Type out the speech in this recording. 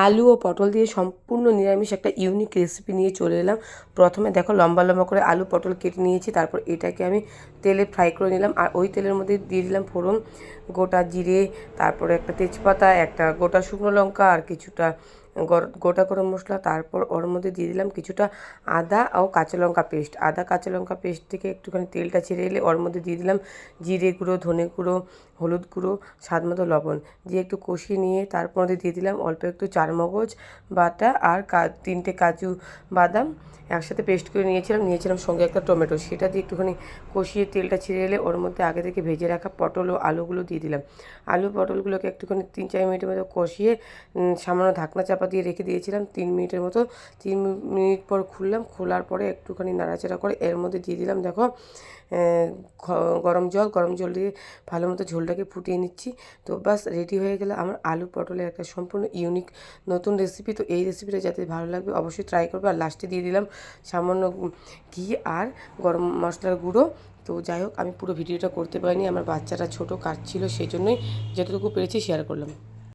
আলু ও পটল দিয়ে সম্পূর্ণ নিরামিষ একটা ইউনিক রেসিপি নিয়ে চলে এলাম। প্রথমে দেখো লম্বা লম্বা করে আলু পটল কেটে নিয়েছি, তারপর এটাকে আমি তেলে ফ্রাই করে নিলাম। আর ওই তেলের মধ্যে দিয়ে দিলাম ফোড়ন, গোটা জিরে, তারপরে একটা তেজপাতা, একটা গোটা শুকনো লঙ্কা আর কিছুটা গোটা গরম মশলা। তারপর ওর মধ্যে দিয়ে দিলাম কিছুটা আদা ও কাঁচা লঙ্কা পেস্ট। আদা কাঁচা লঙ্কা পেস্ট থেকে একটুখানি তেলটা ছেড়ে এলে ওর মধ্যে দিয়ে দিলাম জিরে গুঁড়ো, ধনে গুঁড়ো, হলুদ গুঁড়ো, স্বাদ মতো লবণ দিয়ে একটু কষিয়ে নিয়ে তারপর মধ্যে দিয়ে দিলাম অল্প একটু চারমগজ বাটা আর 3টে কাজু বাদাম একসাথে পেস্ট করে নিয়েছিলাম সঙ্গে একটা টমেটো। সেটা দিয়ে একটুখানি কষিয়ে তেলটা ছেড়ে এলে ওর মধ্যে আগে থেকে ভেজে রাখা পটল ও আলুগুলো দিয়ে দিলাম। আলু পটলগুলোকে একটুখানি 3-4 মিনিটের মতো কষিয়ে সামান্য ঢাকনা চাপা দিয়ে রেখে দিয়েছিলাম 3 মিনিটের মতো। 3 মিনিট পর খুললাম, খোলার পরে একটুখানি নাড়াচাড়া করে এর মধ্যে দিয়ে দিলাম দেখো গরম জল দিয়ে ভালো মতো ঝোলটাকে ফুটিয়ে নিচ্ছি। তো বাস রেডি হয়ে গেলে আমার আলু পটলের একটা সম্পূর্ণ ইউনিক নতুন রেসিপি। তো এই রেসিপিটা যাতে ভালো লাগবে অবশ্যই ট্রাই করবে। আর লাস্টে দিয়ে দিলাম সামান্য ঘি আর গরম মশলার গুঁড়ো। তো যাই হোক, আমি পুরো ভিডিওটা করতে পারিনি, আমার বাচ্চারা ছোটো কাজ ছিল, সেই জন্যই যতটুকু পেরেছি শেয়ার করলাম।